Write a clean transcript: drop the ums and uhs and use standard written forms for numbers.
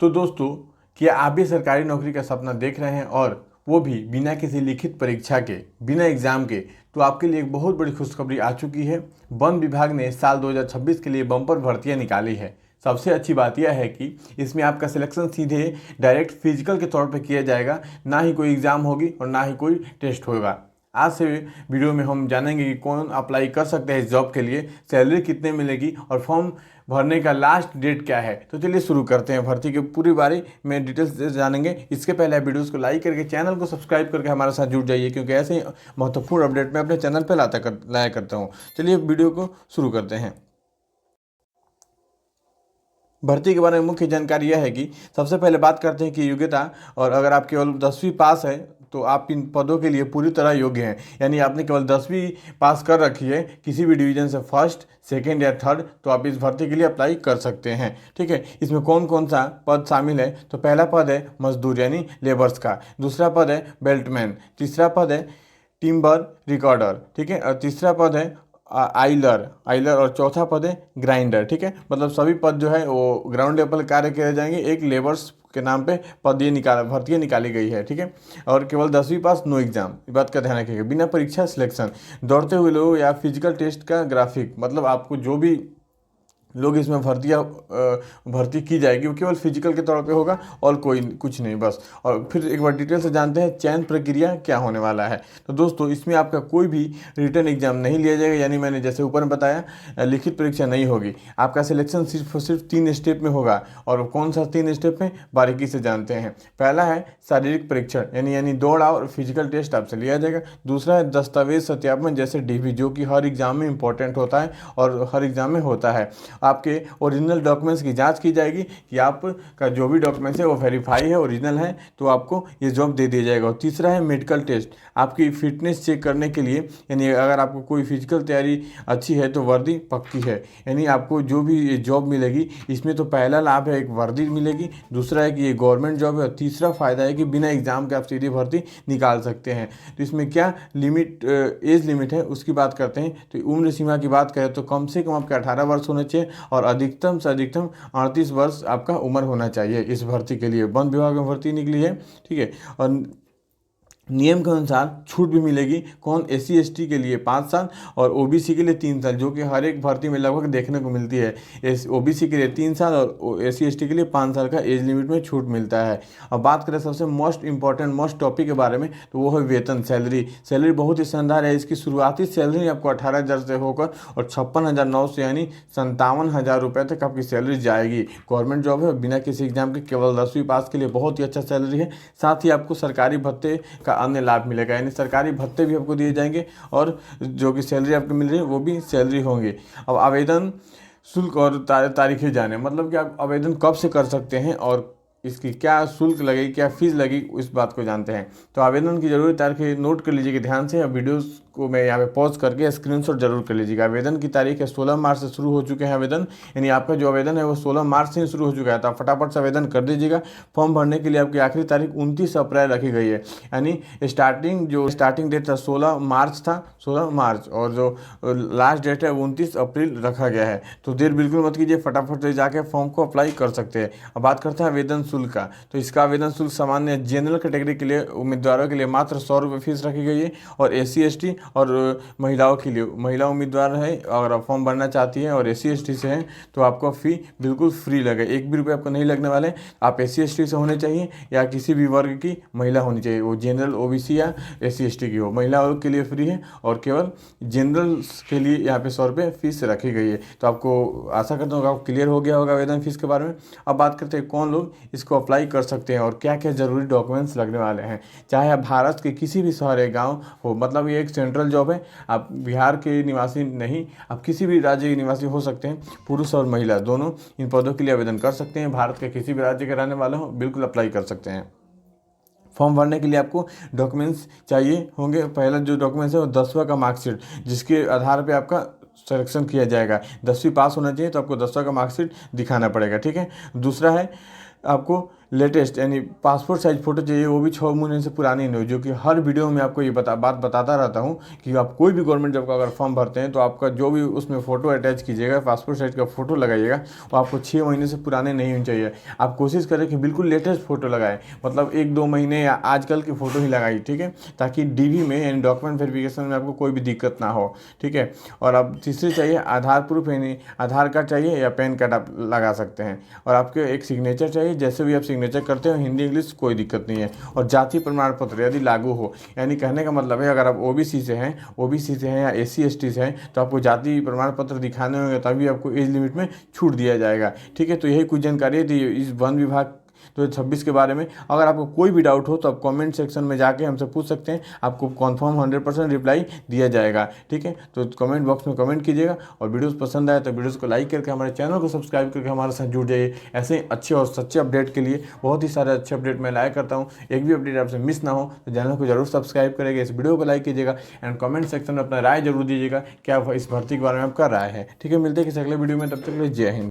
तो दोस्तों, क्या आप भी सरकारी नौकरी का सपना देख रहे हैं और वो भी बिना किसी लिखित परीक्षा के, बिना एग्जाम के? तो आपके लिए एक बहुत बड़ी खुशखबरी आ चुकी है। वन विभाग ने साल 2026 के लिए बम्पर भर्तियां निकाली है। सबसे अच्छी बात यह है कि इसमें आपका सिलेक्शन सीधे डायरेक्ट फिजिकल के तौर पर किया जाएगा, ना ही कोई एग्ज़ाम होगी और ना ही कोई टेस्ट होगा। आज से वीडियो में हम जानेंगे कि कौन अप्लाई कर सकते हैं इस जॉब के लिए, सैलरी कितने मिलेगी और फॉर्म भरने का लास्ट डेट क्या है। तो चलिए शुरू करते हैं। भर्ती की पूरी बारे में डिटेल्स से जानेंगे। इसके पहले आप वीडियोस को लाइक करके चैनल को सब्सक्राइब करके हमारे साथ जुड़ जाइए, क्योंकि ऐसे ही महत्वपूर्ण अपडेट मैं अपने चैनल पर लाया करता हूँ। चलिए वीडियो को शुरू करते हैं। भर्ती के बारे में मुख्य जानकारी यह है कि सबसे पहले बात करते हैं कि योग्यता, और अगर आप केवल 10वीं पास है तो आप इन पदों के लिए पूरी तरह योग्य हैं। यानी आपने केवल 10वीं पास कर रखी है किसी भी डिवीजन से, फर्स्ट, सेकेंड या थर्ड, तो आप इस भर्ती के लिए अप्लाई कर सकते हैं। ठीक है, इसमें कौन कौन सा पद शामिल है? तो पहला पद है मजदूर यानी लेबर्स का, दूसरा पद है बेल्टमैन, तीसरा पद है टिम्बर रिकॉर्डर, ठीक है, और तीसरा पद है आइलर और चौथा पद है ग्राइंडर। ठीक है, मतलब सभी पद जो है वो ग्राउंड लेवल कार्य किए जाएंगे। एक लेबर्स के नाम पे भर्तियाँ निकाली गई है। ठीक है, और केवल 10वीं पास, नो एग्जाम, ये बात का ध्यान रखिएगा। बिना परीक्षा सिलेक्शन, दौड़ते हुए लोग या फिजिकल टेस्ट का ग्राफिक, मतलब आपको जो भी लोग इसमें भर्ती की जाएगी वो केवल फिजिकल के तौर पे होगा और कोई कुछ नहीं, बस। और फिर एक बार डिटेल से जानते हैं चयन प्रक्रिया क्या होने वाला है। तो दोस्तों, इसमें आपका कोई भी रिटन एग्जाम नहीं लिया जाएगा, यानी मैंने जैसे ऊपर में बताया लिखित परीक्षा नहीं होगी। आपका सिलेक्शन सिर्फ 3 स्टेप में होगा। और कौन सा 3 स्टेप में, बारीकी से जानते हैं। पहला है शारीरिक परीक्षण, यानी दौड़ और फिजिकल टेस्ट आपसे लिया जाएगा। दूसरा है दस्तावेज सत्यापन, जैसे डीवी, जो कि हर एग्जाम में इंपॉर्टेंट होता है और हर एग्जाम में होता है। आपके ओरिजिनल डॉक्यूमेंट्स की जांच की जाएगी कि आपका जो भी डॉक्यूमेंट्स है वो वेरीफाई है, ओरिजिनल है, तो आपको ये जॉब दे दिया जाएगा। और तीसरा है मेडिकल टेस्ट, आपकी फिटनेस चेक करने के लिए, यानी अगर आपको कोई फिजिकल तैयारी अच्छी है तो वर्दी पक्की है। यानी आपको जो भी ये जॉब मिलेगी, इसमें तो पहला लाभ है एक वर्दी मिलेगी, दूसरा है कि ये गवर्नमेंट जॉब है, और तीसरा फायदा है कि बिना एग्जाम के आप सीधी भर्ती निकाल सकते हैं। तो इसमें क्या एज लिमिट है उसकी बात करते हैं। तो उम्र सीमा की बात करें तो कम से कम आपके 18 वर्ष होने चाहिए और अधिकतम से अधिकतम 38 वर्ष आपका उम्र होना चाहिए इस भर्ती के लिए। वन विभाग में भर्ती निकली है। ठीक है, और नियम के अनुसार छूट भी मिलेगी। कौन? SC ST के लिए 5 साल और OBC के लिए 3 साल, जो कि हर एक भर्ती में लगभग देखने को मिलती है। OBC के लिए 3 साल और SC ST के लिए 5 साल का एज लिमिट में छूट मिलता है। अब बात करें सबसे मोस्ट टॉपिक के बारे में, तो वो है वेतन, सैलरी बहुत ही शानदार है। इसकी शुरुआती सैलरी आपको 18,000 से होकर और 56,900 यानी 57,000 रुपये तक आपकी सैलरी जाएगी। गवर्नमेंट जॉब है, बिना किसी एग्जाम के, केवल 10वीं पास के लिए बहुत ही अच्छा सैलरी है। साथ ही आपको सरकारी भत्ते का अन्य लाभ मिलेगा, यानी सरकारी भत्ते भी आपको दिए जाएंगे और जो कि सैलरी आपको मिल रही है वो भी सैलरी होंगे। अब आवेदन शुल्क और तारीखें जाने, मतलब कि आप आवेदन कब से कर सकते हैं और इसकी क्या शुल्क लगेगी, क्या फीस लगेगी, इस बात को जानते हैं। तो आवेदन की जरूरी तारीखें नोट कर लीजिएगा ध्यान से। अब वीडियोस को मैं यहाँ पे पॉज करके स्क्रीनशॉट जरूर कर लीजिएगा। आवेदन की तारीख है 16 मार्च से शुरू हो चुके हैं आवेदन, यानी आपका जो आवेदन है वो 16 मार्च से शुरू हो चुका है। तो आप फटाफट से आवेदन कर दीजिएगा। फॉर्म भरने के लिए आपकी आखिरी तारीख 29 अप्रैल रखी गई है, यानी स्टार्टिंग डेट था 16 मार्च था, 16 मार्च, और जो लास्ट डेट है 29 अप्रैल रखा गया है। तो देर बिल्कुल मत कीजिए, फटाफट से जाके फॉर्म को अप्लाई कर सकते हैं। अब बात करते हैं आवेदन शुल्क का। तो इसका आवेदन शुल्क सामान्य जनरल कैटेगरी के लिए उम्मीदवारों के लिए मात्र 100 रुपये फीस रखी गई है, और SC ST और महिलाओं के लिए, महिला उम्मीदवार है अगर आप फॉर्म भरना चाहती हैं और SC ST से हैं तो आपको फ़ी बिल्कुल फ्री लगे, 1 भी रुपये आपको नहीं लगने वाले। आप SC ST से होने चाहिए या किसी भी वर्ग की महिला होनी चाहिए, वो जनरल, OBC या SC ST की हो। महिलाओं के लिए फ्री है और केवल जनरल के लिए यहाँ पे 100 रुपये फीस रखी गई है। तो आपको आशा करता हूँ आपको क्लियर हो गया होगा आवेदन फीस के बारे में। अब बात करते हैं कौन लोग इसको अप्लाई कर सकते हैं और क्या क्या जरूरी डॉक्यूमेंट्स लगने वाले हैं। चाहे आप भारत के किसी भी शहर या गाँव हो, मतलब ये एक सेंट्रल जॉब है, आप बिहार के निवासी नहीं, आप किसी भी राज्य के निवासी हो सकते हैं। पुरुष और महिला दोनों इन पदों के लिए आवेदन कर सकते हैं। भारत के किसी भी राज्य के रहने वाले हो बिल्कुल अप्लाई कर सकते हैं। फॉर्म भरने के लिए आपको डॉक्यूमेंट्स चाहिए होंगे। पहला जो डॉक्यूमेंट्स है वो 10वां का मार्कशीट, जिसके आधार पे आपका सिलेक्शन किया जाएगा। 10वीं पास होना चाहिए तो आपको 10वां का मार्कशीट दिखाना पड़ेगा। ठीक है, दूसरा है आपको लेटेस्ट यानी पासपोर्ट साइज फ़ोटो चाहिए, वो भी 6 महीने से पुरानी नहीं हो, जो कि हर वीडियो में आपको ये बात बताता रहता हूँ कि आप कोई भी गवर्नमेंट जॉब का अगर फॉर्म भरते हैं तो आपका जो भी उसमें फ़ोटो अटैच कीजिएगा, पासपोर्ट साइज का फ़ोटो लगाइएगा, वो आपको 6 महीने से पुराने नहीं होने चाहिए। आप कोशिश करें कि बिल्कुल लेटेस्ट फ़ोटो लगाएं, मतलब 1-2 महीने या आजकल की फ़ोटो ही लगाई, ठीक है, ताकि डीवी में यानी डॉक्यूमेंट वेरिफिकेशन में आपको कोई भी दिक्कत ना हो, ठीक है। और अब तीसरी चाहिए आधार प्रूफ, यानी आधार कार्ड चाहिए या पैन कार्ड आप लगा सकते हैं। और आपके एक सिग्नेचर चाहिए, जैसे भी आप सिग्नेचर करते हो, हिंदी इंग्लिश कोई दिक्कत नहीं है। और जाति प्रमाण पत्र यदि लागू हो, यानी कहने का मतलब है अगर आप ओबीसी से हैं या एससी एसटी से हैं तो आपको जाति प्रमाण पत्र दिखाने होंगे, तभी आपको एज लिमिट में छूट दिया जाएगा, ठीक है। तो यही कुछ जानकारी थी इस वन विभाग 2026 के बारे में। अगर आपको कोई भी डाउट हो तो आप कमेंट सेक्शन में जाके हमसे पूछ सकते हैं, आपको कन्फर्म 100% रिप्लाई दिया जाएगा, ठीक है। तो कमेंट बॉक्स में कमेंट कीजिएगा, और वीडियोस पसंद आए तो वीडियोस को लाइक करके हमारे चैनल को सब्सक्राइब करके हमारे साथ जुड़ जाइए। ऐसे ही अच्छे और सच्चे अपडेट के लिए बहुत ही सारे अच्छे अपडेट मैं लाया करता हूँ, एक भी अपडेट आपसे मिस ना हो तो चैनल को जरूर सब्सक्राइब करेगा, इस वीडियो को लाइक कीजिएगा एंड कमेंट सेक्शन में अपना राय जरूर दीजिएगा क्या इस भर्ती के बारे में आपका राय है, ठीक है। मिलते हैं किसी अगले वीडियो में, तब तक के लिए जय हिंद।